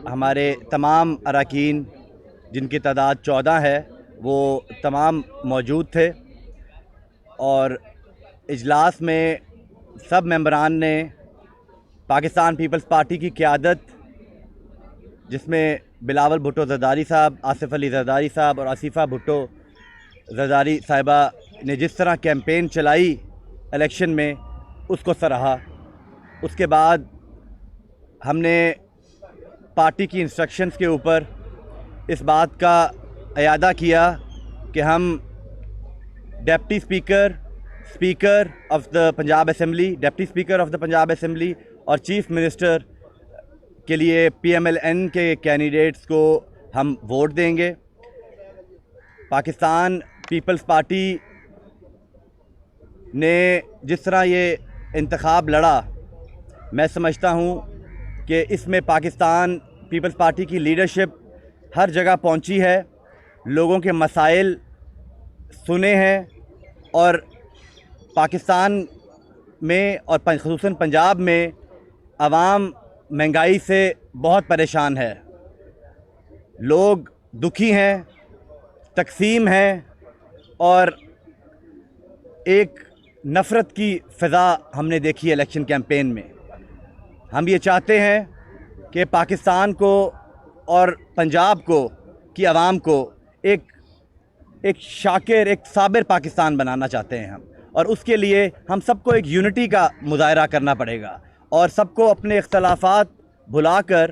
ہمارے تمام اراکین جن کی تعداد 14 ہے وہ تمام موجود تھے، اور اجلاس میں سب ممبران نے پاکستان پیپلز پارٹی کی قیادت، جس میں بلاول بھٹو زرداری صاحب، آصف علی زرداری صاحب اور آصفہ بھٹو زرداری صاحبہ نے جس طرح کیمپین چلائی الیکشن میں، اس کو سراہا۔ اس کے بعد ہم نے پارٹی کی انسٹرکشنز کے اوپر اس بات کا اعادہ کیا کہ ہم deputy speaker, speaker of the Punjab assembly, deputy speaker of the Punjab assembly اور چیف منسٹر کے لیے PMLN کے کینڈیڈیٹس کو ہم ووٹ دیں گے۔ پاکستان پیپلز پارٹی نے جس طرح یہ انتخاب لڑا، میں سمجھتا ہوں کہ اس میں پاکستان پیپلز پارٹی کی لیڈرشپ ہر جگہ پہنچی ہے، لوگوں کے مسائل سنے ہیں، اور پاکستان میں اور خصوصاً پنجاب میں عوام مہنگائی سے بہت پریشان ہے، لوگ دکھی ہیں، تقسیم ہیں، اور ایک نفرت کی فضا ہم نے دیکھی ہے الیکشن کیمپین میں۔ ہم یہ چاہتے ہیں کہ پاکستان کو اور پنجاب کو کی عوام کو ایک شاکر، ایک صابر پاکستان بنانا چاہتے ہیں ہم، اور اس کے لیے ہم سب کو ایک یونٹی کا مظاہرہ کرنا پڑے گا، اور سب کو اپنے اختلافات بھلا کر،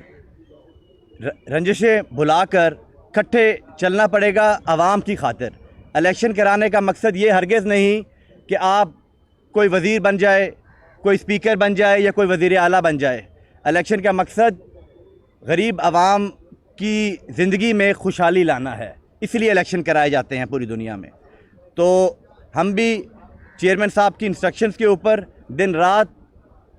رنجشیں بھلا کر کٹھے چلنا پڑے گا عوام کی خاطر۔ الیکشن کرانے کا مقصد یہ ہرگز نہیں کہ آپ کوئی وزیر بن جائے، کوئی اسپیکر بن جائے یا کوئی وزیر اعلیٰ بن جائے۔ الیکشن کا مقصد غریب عوام کی زندگی میں خوشحالی لانا ہے، اس لیے الیکشن کرائے جاتے ہیں پوری دنیا میں۔ تو ہم بھی چیئرمین صاحب کی انسٹرکشنز کے اوپر دن رات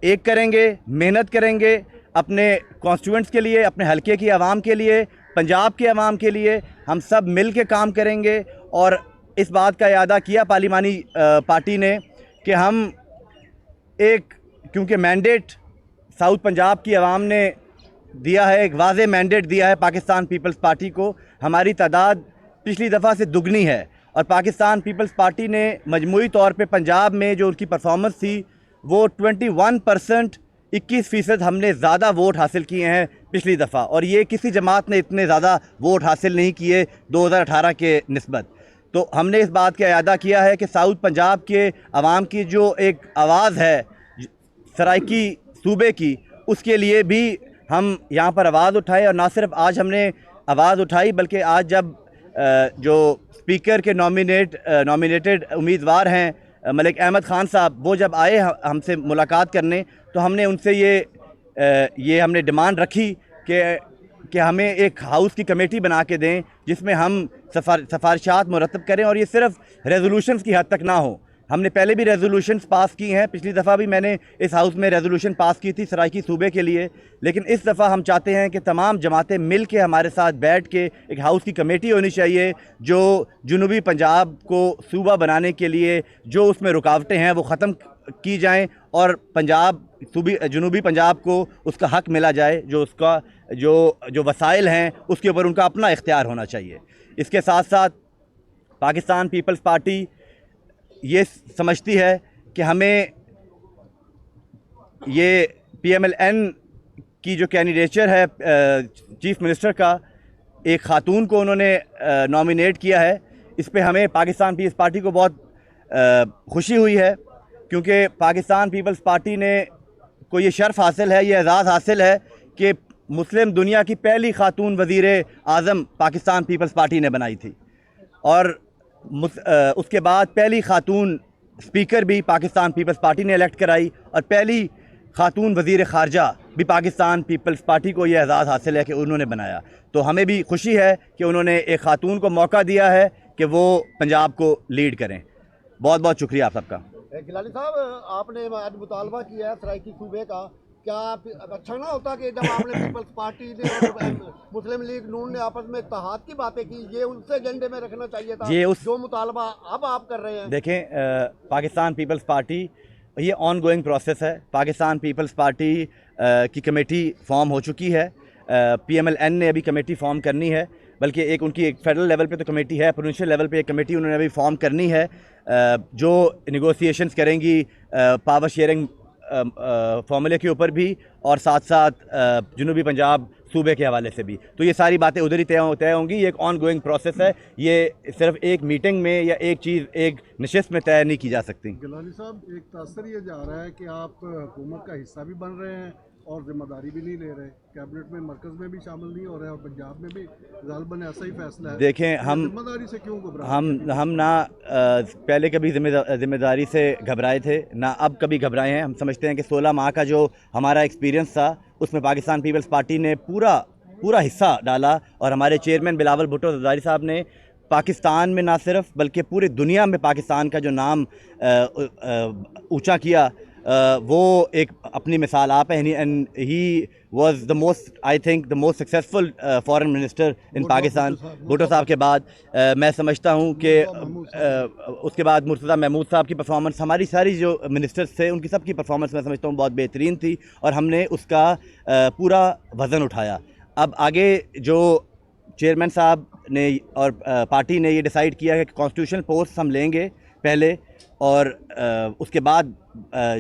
ایک کریں گے، محنت کریں گے، اپنے کانسٹیٹوئنٹس کے لیے، اپنے حلقے کی عوام کے لیے، پنجاب کے عوام کے لیے ہم سب مل کے کام کریں گے۔ اور اس بات کا اعادہ کیا پارلیمانی پارٹی نے کہ ہم کیونکہ مینڈیٹ ساؤتھ پنجاب کی عوام نے دیا ہے، ایک واضح مینڈیٹ دیا ہے پاکستان پیپلز پارٹی کو، ہماری تعداد پچھلی دفعہ سے دگنی ہے، اور پاکستان پیپلز پارٹی نے مجموعی طور پہ پنجاب میں جو ان کی پرفارمنس تھی وہ 21%، 21% ہم نے زیادہ ووٹ حاصل کیے ہیں پچھلی دفعہ، اور یہ کسی جماعت نے اتنے زیادہ ووٹ حاصل نہیں کیے 2018 کے نسبت۔ تو ہم نے اس بات کا اعادہ کیا ہے کہ ساؤتھ پنجاب کے عوام کی جو ایک آواز ہے سرائکی صوبے کی، اس کے لیے بھی ہم یہاں پر آواز اٹھائے، اور نہ صرف آج ہم نے آواز اٹھائی بلکہ آج جب جو اسپیکر کے نامینیٹڈ امیدوار ہیں ملک احمد خان صاحب، وہ جب آئے ہم سے ملاقات کرنے، تو ہم نے ان سے یہ ہم نے ڈیمانڈ رکھی کہ ہمیں ایک ہاؤس کی کمیٹی بنا کے دیں جس میں ہم سفارشات مرتب کریں، اور یہ صرف ریزولوشنز کی حد تک نہ ہوں۔ ہم نے پہلے بھی ریزولوشنز پاس کی ہیں، پچھلی دفعہ بھی میں نے اس ہاؤس میں ریزولوشن پاس کی تھی سرائکی صوبے کے لیے، لیکن اس دفعہ ہم چاہتے ہیں کہ تمام جماعتیں مل کے ہمارے ساتھ بیٹھ کے ایک ہاؤس کی کمیٹی ہونی چاہیے جو جنوبی پنجاب کو صوبہ بنانے کے لیے جو اس میں رکاوٹیں ہیں وہ ختم کی جائیں، اور جنوبی پنجاب کو اس کا حق ملا جائے، جو اس کا جو وسائل ہیں اس کے اوپر ان کا اپنا اختیار ہونا چاہیے۔ اس کے ساتھ ساتھ پاکستان پیپلز پارٹی یہ سمجھتی ہے کہ ہمیں یہ PMLN کی جو کینڈیڈیچر ہے چیف منسٹر کا، ایک خاتون کو انہوں نے نامینیٹ کیا ہے، اس پہ ہمیں پاکستان پیپلز پارٹی کو بہت خوشی ہوئی ہے، کیونکہ پاکستان پیپلز پارٹی نے کو یہ شرف حاصل ہے، یہ اعزاز حاصل ہے کہ مسلم دنیا کی پہلی خاتون وزیر اعظم پاکستان پیپلز پارٹی نے بنائی تھی، اور اس کے بعد پہلی خاتون اسپیکر بھی پاکستان پیپلز پارٹی نے الیکٹ کرائی، اور پہلی خاتون وزیر خارجہ بھی پاکستان پیپلز پارٹی کو یہ اعزاز حاصل ہے کہ انہوں نے بنایا۔ تو ہمیں بھی خوشی ہے کہ انہوں نے ایک خاتون کو موقع دیا ہے کہ وہ پنجاب کو لیڈ کریں۔ بہت بہت شکریہ آپ سب کا۔ گیلانی صاحب، آپ نے آج مطالبہ کیا ہے سرائکی صوبے کا، کیا اچھا نہ ہوتا کہ جب آپ نے پیپلز پارٹی نے اور مسلم لیگ نون نے آپس میں اتحاد کی باتیں کی، یہ ان سے ایجنڈے میں رکھنا چاہیے تھا جو مطالبہ اب آپ کر رہے ہیں؟ دیکھیں، پاکستان پیپلز پارٹی یہ آن گوئنگ پروسیس ہے۔ پاکستان پیپلز پارٹی کی کمیٹی فارم ہو چکی ہے، PMLN نے ابھی کمیٹی فارم کرنی ہے، بلکہ ایک ان کی ایک فیڈرل لیول پہ تو کمیٹی ہے، پروونشل لیول پہ ایک کمیٹی انہوں نے ابھی فارم کرنی ہے جو نیگوسیشنز کریں گی پاور شیئرنگ فارمولے کے اوپر بھی، اور ساتھ ساتھ جنوبی پنجاب صوبے کے حوالے سے بھی. تو یہ ساری باتیں ادھر ہی طے ہوں گی. یہ ایک آن گوئنگ پروسیس ہے، یہ صرف ایک میٹنگ میں یا ایک چیز ایک نشست میں طے نہیں کی جا سکتی. گیلانی صاحب، ایک تاثر یہ جا رہا ہے کہ آپ حکومت کا حصہ بھی بن رہے ہیں اور ذمہ داری بھی نہیں لے رہے، کیبنٹ میں مرکز میں بھی شامل نہیں ہو رہے اور پنجاب میں بھی غالباً ایسا ہی فیصلہ ہے. دیکھیں ذمہ داری سے کیوں گھبرا؟ ہم نہ پہلے کبھی ذمہ داری سے گھبرائے تھے، نہ اب کبھی گھبرائے ہیں. ہم سمجھتے ہیں کہ 16 ماہ کا جو ہمارا ایکسپیرینس تھا اس میں پاکستان پیپلز پارٹی نے پورا حصہ ڈالا، اور ہمارے چیئرمین بلاول بھٹو زرداری صاحب نے پاکستان میں نہ صرف بلکہ پورے دنیا میں پاکستان کا جو نام اونچا کیا، وہ ایک اپنی مثال آپ ہے. And he was the most, I think the most successful foreign minister ان پاکستان. بھٹو صاحب کے بعد میں سمجھتا ہوں کہ اس کے بعد مرتضیٰ محمود صاحب کی پرفارمنس، ہماری ساری جو منسٹرز تھے ان کی سب کی پرفارمنس میں سمجھتا ہوں بہت بہترین تھی، اور ہم نے اس کا پورا وزن اٹھایا. اب آگے جو چیئرمین صاحب نے اور پارٹی نے یہ ڈیسائیڈ کیا ہے کہ کانسٹیٹیوشنل پوسٹ ہم لیں گے پہلے، اور اس کے بعد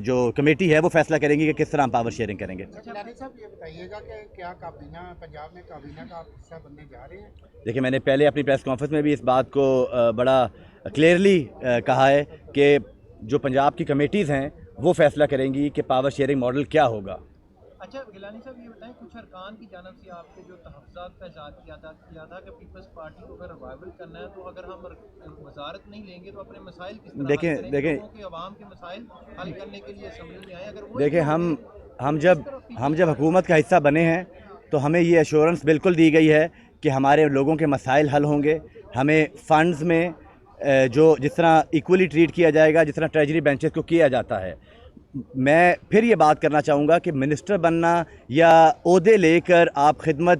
جو کمیٹی ہے وہ فیصلہ کریں گی کہ کس طرح ہم پاور شیئرنگ کریں گے. گیلانی صاحب، یہ بتائیے گا کہ کیا کابینہ پنجاب میں کابینہ کا آپ حصہ بننے جا رہے ہیں؟ دیکھیں، میں نے پہلے اپنی پریس کانفرنس میں بھی اس بات کو بڑا کلیئرلی کہا ہے کہ جو پنجاب کی کمیٹیز ہیں وہ فیصلہ کریں گی کہ پاور شیئرنگ ماڈل کیا ہوگا. اچھا گیلانی صاحب، یہ بتائیں کچھ ارکان کی جانب سے آپ کے جو تحفظات کا اظہار کیا تھا کہ پیپلز پارٹی کو اگر ریوائول کرنا ہے تو اگر ہم وزارت نہیں لیں گے تو اپنے مسائل کس طرح دیکھیں لوگوں کے عوام کے مسائل حل کرنے کے لیے اسمبلی میں آئیں. اگر وہ دیکھیں ہم جب حکومت کا حصہ بنے ہیں تو ہمیں یہ ایشورنس بالکل دی گئی ہے کہ ہمارے لوگوں کے مسائل حل ہوں گے. ہمیں فنڈز میں جس طرح ایکولی ٹریٹ کیا جائے گا جس طرح ٹریجری بینچز کو کیا جاتا ہے. میں پھر یہ بات کرنا چاہوں گا کہ منسٹر بننا یا عہدے لے کر آپ خدمت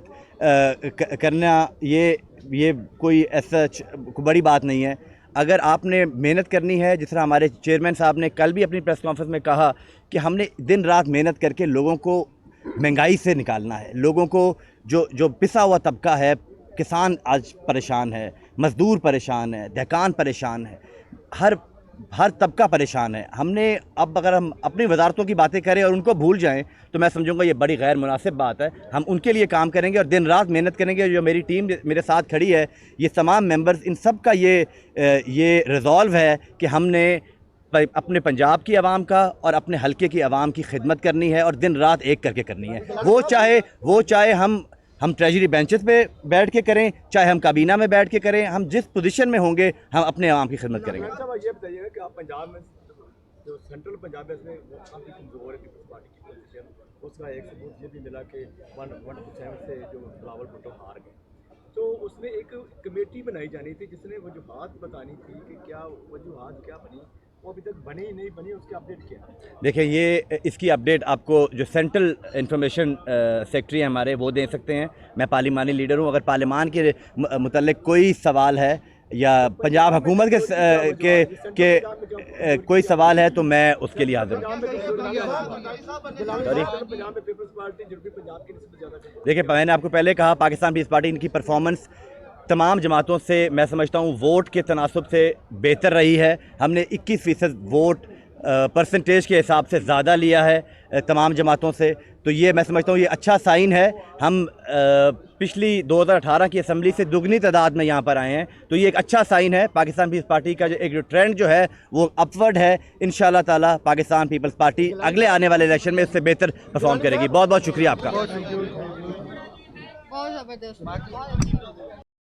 کرنا یہ کوئی ایسا بڑی بات نہیں ہے. اگر آپ نے محنت کرنی ہے، جس طرح ہمارے چیئرمین صاحب نے کل بھی اپنی پریس کانفرنس میں کہا کہ ہم نے دن رات محنت کر کے لوگوں کو مہنگائی سے نکالنا ہے. لوگوں کو جو پسا ہوا طبقہ ہے، کسان آج پریشان ہے، مزدور پریشان ہے، دہقان پریشان ہے، ہر طبقہ پریشان ہے. اگر ہم اپنی وزارتوں کی باتیں کریں اور ان کو بھول جائیں تو میں سمجھوں گا یہ بڑی غیر مناسب بات ہے. ہم ان کے لیے کام کریں گے اور دن رات محنت کریں گے. جو میری ٹیم میرے ساتھ کھڑی ہے، یہ تمام ممبرز، ان سب کا یہ ریزولو ہے کہ ہم نے اپنے پنجاب کی عوام کا اور اپنے حلقے کی عوام کی خدمت کرنی ہے اور دن رات ایک کر کے کرنی ہے. وہ چاہے ہم ٹریجری بینچز پہ بیٹھ کے کریں، چاہے ہم کابینہ میں بیٹھ کے کریں، ہم جس پوزیشن میں ہوں گے ہم اپنے عوام کی خدمت کریں گے. یہ بتائیے گا کہ آپ پنجاب میں جو سینٹرل پنجاب ہے اس میں کافی کمزور ہے پیپلز پارٹی کی پوزیشن. اس کا ایک ثبوت یہ بھی ملا کہ 107 سے جو بلاول بھٹو ہار گئے، تو اس میں ایک کمیٹی بنائی جانی تھی جس نے وجوہات بتانی تھی کہ کیا وجوہات کیا بنی، وہ ابھی تک بنی نہیں بنی، اس کی اپڈیٹ کیا؟ دیکھیں، اس کی اپڈیٹ آپ کو جو سینٹرل انفارمیشن سیکٹری ہیں ہمارے وہ دے سکتے ہیں. میں پارلیمانی لیڈر ہوں. اگر پارلیمان کے متعلق کوئی سوال ہے یا پنجاب حکومت کے کوئی سوال ہے تو میں اس کے لیے حاضر ہوں. دیکھیں، میں نے آپ کو پہلے کہا پاکستان پیپلز پارٹی ان کی پرفارمنس تمام جماعتوں سے میں سمجھتا ہوں ووٹ کے تناسب سے بہتر رہی ہے. ہم نے 21% ووٹ پرسنٹیج کے حساب سے زیادہ لیا ہے تمام جماعتوں سے. تو یہ میں سمجھتا ہوں یہ اچھا سائن ہے. ہم پچھلی 2018 کی اسمبلی سے دگنی تعداد میں یہاں پر آئے ہیں، تو یہ ایک اچھا سائن ہے. پاکستان پیپلز پارٹی کا جو ٹرینڈ جو ہے وہ اپورڈ ہے. انشاءاللہ تعالی پاکستان پیپلز پارٹی اگلے آنے والے الیکشن میں اس سے بہتر پرفارم کرے گی. بہت بہت شکریہ آپ کا. بہت زبردست.